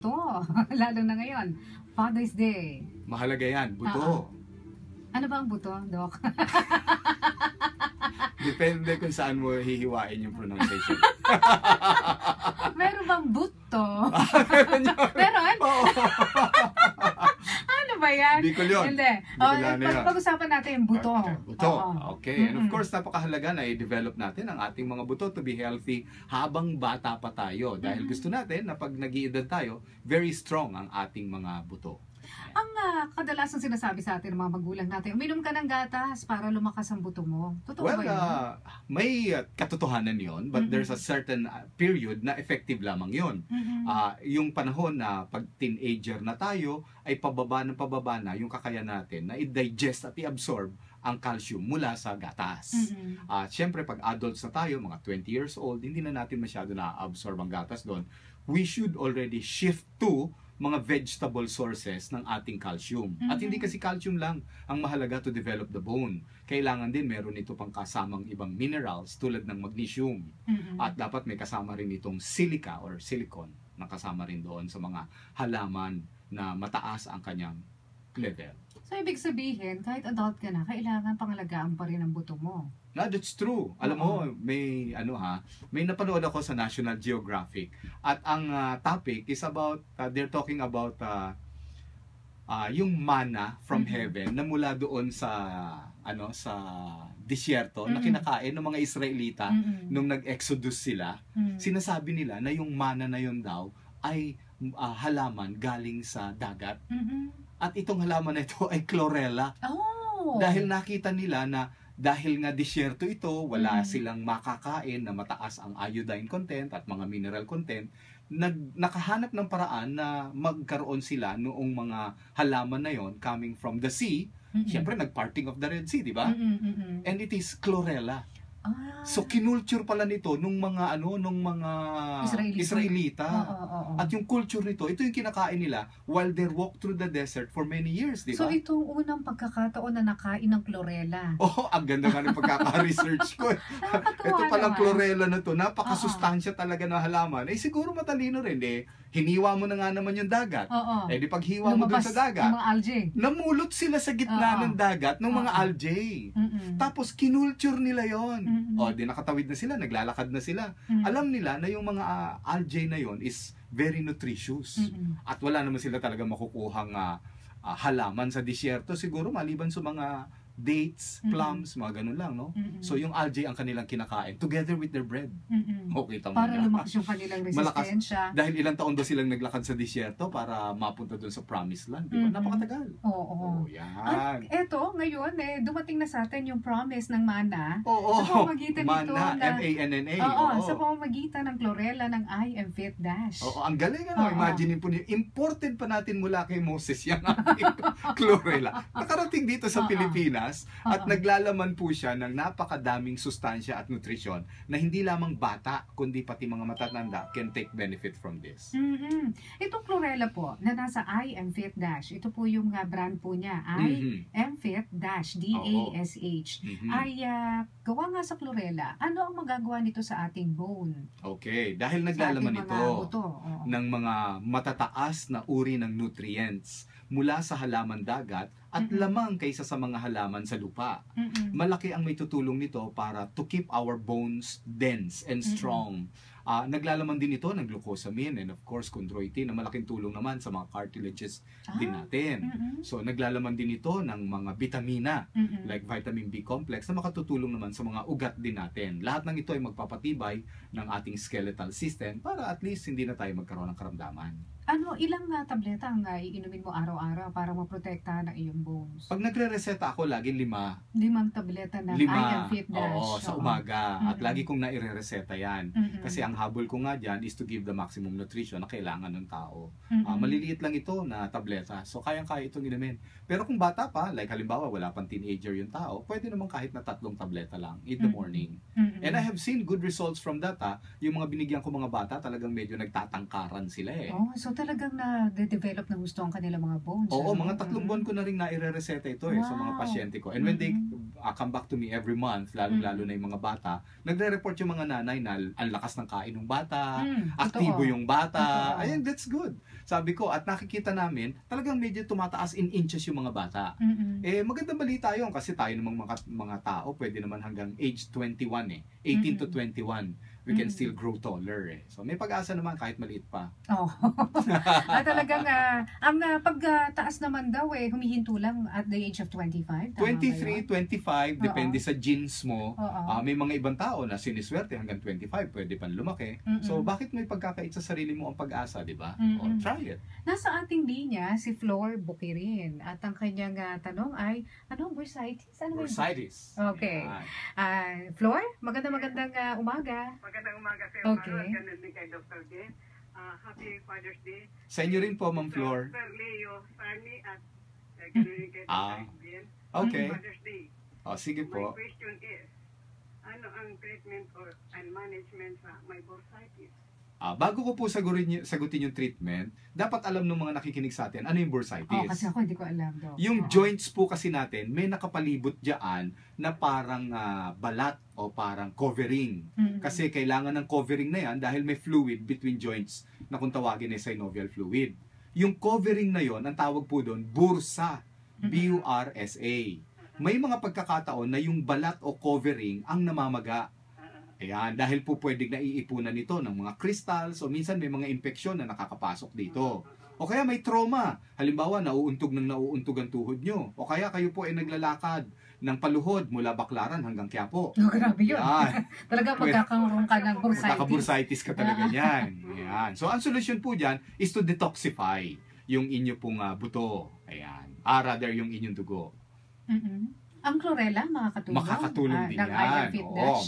To, lalo na ngayon, Father's Day. Mahalaga yan, buto. Ano ba ang buto, Doc? Depende kung saan mo hihiwain yung pronunciation. Meron bang buto? Meron yun. Meron? Oo. Ano ba yan? Bicol yun. Hindi. Bicolano yun. Pag-usapan natin yung buto. Okay, buto. Oo. Okay. And of course, napakahalaga na i-develop natin ang ating mga buto to be healthy habang bata pa tayo. Dahil gusto natin na pag nag-iedad tayo, very strong ang ating mga buto. Ang kadalasan sinasabi sa atin ng mga magulang natin, uminom ka ng gatas para lumakas ang buto mo. Totoo Well, ba yun? may katotohanan yon, but there's a certain period na effective lamang yon. Yung panahon na pag teenager na tayo, ay pababa na yung kakayahan natin na i-digest at i-absorb ang calcium mula sa gatas. Siyempre, pag adults na tayo, mga 20 years old, hindi na natin masyado na-absorb ang gatas doon. We should already shift to mga vegetable sources ng ating calcium. At hindi kasi calcium lang ang mahalaga to develop the bone. Kailangan din meron ito pang kasamang ibang minerals tulad ng magnesium. At dapat may kasama rin itong silica or silicon na kasama rin doon sa mga halaman na mataas ang kanyang level. So, ibig sabihin, kahit adult ka na, kailangan pangalagaan pa rin ang buto mo. No, that's true. Alam mo, may may napanood ako sa National Geographic at ang topic is about they're talking about yung manna from heaven na mula doon sa sa disyerto na kinakain ng mga Israelita nung nag-exodus sila. Sinasabi nila na yung manna na yun daw ay halaman galing sa dagat. At itong halaman na ito ay chlorella. Oh. Dahil nakita nila na dahil nga disyerto ito, wala silang makakain na mataas ang iodine content at mga mineral content, nakahanap ng paraan na magkaroon sila noong mga halaman na yon coming from the sea. Siyempre, nag-parting of the Red Sea, di ba? And it is chlorella. So kinulture pala nito nung mga Israelita. At yung culture nito, ito yung kinakain nila while they walk through the desert for many years, di ba? So itong unang pagkakataon na nakain ng chlorella. Ang ganda nga ng pagkaka-research ko. Ito palang chlorella na to, napakasustansya talaga ng halaman. Siguro matalino rin hiniwa mo na nga naman yung dagat. Di paghiwa mo dun sa dagat, mga algae. Namulot sila sa gitna ng dagat ng mga algae. Tapos kinulture nila yon. Di nakatawid na sila, naglalakad na sila. Alam nila na yung mga algae na yon is very nutritious. At wala naman sila talaga makukuhang halaman sa disyerto. Siguro maliban sa mga dates, plums, mga ganun lang, no? So yung algae ang kanilang kinakain together with their bread. Okay, tama. Para lumakas yung kanilang resistensya. Dahil ilang taon daw silang naglakad sa disyerto para mapunta doon sa promised land. Di ba? Napakatagal. Oo. Yan. At eto, ngayon, dumating na sa atin yung promise ng mana. Oo. Sa pamamagitan nito Manna, M-A-N-N-A. Sa pamamagitan ng chlorella ng I Am Fit Dash. Ang galing Imagine po niyo, imported pa natin mula kay Moses yung ating chlorella. Nakarating dito sa Pilipinas at naglalaman po siya ng napakadaming sustansya at nutrisyon na hindi lamang bata, kundi pati mga matatanda can take benefit from this. Itong chlorella po, na nasa I Am Fit Dash, ito po yung brand po niya, I Am Fit Dash, D-A-S-H, ay gawa nga sa chlorella. Ano ang magagawa nito sa ating bone? Okay, dahil naglalaman ito ng mga matataas na uri ng nutrients mula sa halaman dagat at lamang kaysa sa mga halaman sa lupa. Malaki ang may tutulong nito para to keep our bones dense and strong. Naglalaman din ito ng glucosamine and of course chondroitin na malaking tulong naman sa mga cartilages din natin. So naglalaman din ito ng mga vitamina like vitamin B complex na makatutulong naman sa mga ugat din natin. Lahat ng ito ay magpapatibay ng ating skeletal system para at least hindi na tayo magkaroon ng karamdaman. Ilang tableta ang iinumin mo araw-araw para maprotektahan ang iyong bones? Pag nagre-reseta ako, laging 5. 5 tableta ng I Am Fit Dash. Sa umaga. At lagi kong naire-reseta yan. Kasi ang habol ko nga dyan is to give the maximum nutrition na kailangan ng tao. Maliliit lang ito na tableta. So, kayang-kaya itong inumin. Pero kung bata pa, like halimbawa, wala pang teenager yung tao, pwede naman kahit na 3 tableta lang in the morning. And I have seen good results from that. Yung mga binigyan ko mga bata, talagang medyo nagtatangkaran sila So, talagang na-develop na gusto ang kanilang mga bones. Oo, mga 3 buwan ko na rin naire-reseta ito sa mga pasyente ko. And when they come back to me every month, lalo na yung mga bata, nagre-report yung mga nanay na ang lakas ng kain ng bata, aktibo yung bata. Ayan, that's good. Sabi ko, at nakikita namin, talagang medyo tumataas in inches yung mga bata. Magandang balita yun kasi tayo namang mga tao, pwede naman hanggang age 21 18 to 21. We can still grow taller So may pag-asa naman kahit maliit pa. Talagang ang pagtaas naman daw humihinto lang at the age of 25. 23, 25, depende sa genes mo. May mga ibang tao na siniswerte hanggang 25, pwede pang lumaki. So bakit may pagkakait sa sarili mo ang pag-asa, di ba? Try it. Nasa ating linya si Flor Bukirin at ang kanyang tanong ay, anong bursitis? Bursitis. Okay. Flor, magandang umaga. Magandang umaga sa ganun din kay Dr. Jen. Happy Father's Day. Sa inyo rin po, Ma'am Flor. Sir Leo, Sarni, at ganun din kay Dr. Jen. Okay. Father's Day. Sige po. My question is, ano ang treatment and management sa may bursitis? Bago ko po sagutin yung treatment, dapat alam ng mga nakikinig sa atin, ano yung bursitis? Kasi ako hindi ko alam. Yung joints po kasi natin, may nakapalibot dyan na parang balat o parang covering. Kasi kailangan ng covering na yan dahil may fluid between joints na kung tawagin ay synovial fluid. Yung covering na yon, ang tawag po doon, bursa. B-U-R-S-A. May mga pagkakataon na yung balat o covering ang namamaga. Ayan, dahil po pwedeng naiipunan nito ng mga crystals o minsan may mga infeksyon na nakakapasok dito. O kaya may trauma. Halimbawa, nauuntog ang tuhod nyo. O kaya kayo po ay naglalakad ng paluhod mula Baclaran hanggang Quiapo. Grabe yun. Talaga magkakaroon ka ng bursitis. Magkakabursitis ka talaga yan. Ayan. So, ang solusyon po dyan is to detoxify yung inyo pong buto. Ayan. Rather, yung inyong dugo. Ang chlorella, makakatulong din yan.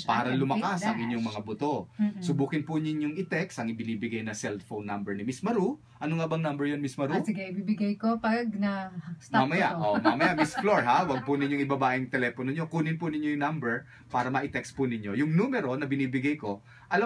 Para lumakas ang inyong mga buto. Subukin po ninyong i-text ang ibibigay na cellphone number ni Miss Maru. Ano nga bang number yun, Miss Maru? Sige, ibibigay ko pag na-stop mamaya, Miss Flor, Huwag po ninyong ibaba yung telepono nyo. Kunin po ninyo yung number para ma-text po ninyo. Yung numero na binibigay ko,